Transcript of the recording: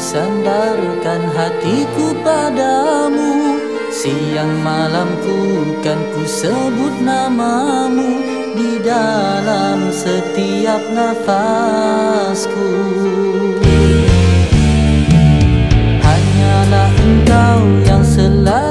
sandarkan hatiku padamu. Siang malamku kan ku sebut namamu di dalam setiap nafasku. Hanyalah engkau yang selalu